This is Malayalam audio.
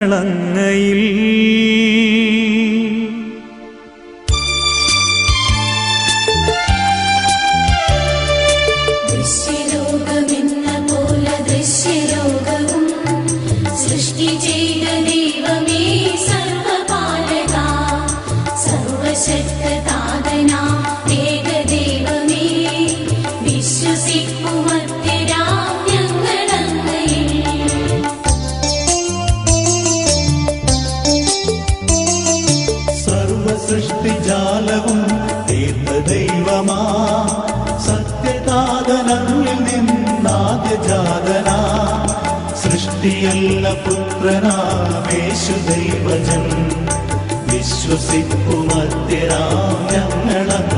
ളങ്ങയിൽ ദൃശ്യലോകമെന്ന പോലെ ദൃശ്യലോകവും സൃഷ്ടി ചെയ്ത ദൈവമേ സർവപാലക സർവശക്തനാഥനാ ഏകദൈവമേ വിശ്വസിക്കുമത്യരാം ഞങ്ങളങ്ങയിൽ സൃഷ്ടിജാലവും തീർത്ത ദൈവമാ സത്യതാതനങ്ങളിൽ നിന്നാദ്യജാതനാ സൃഷ്ടിയല്ല പുത്രനാമേശു ദൈവജൻ വിശ്വസിക്കുമത്യരാം ഞങ്ങളങ്ങയിൽ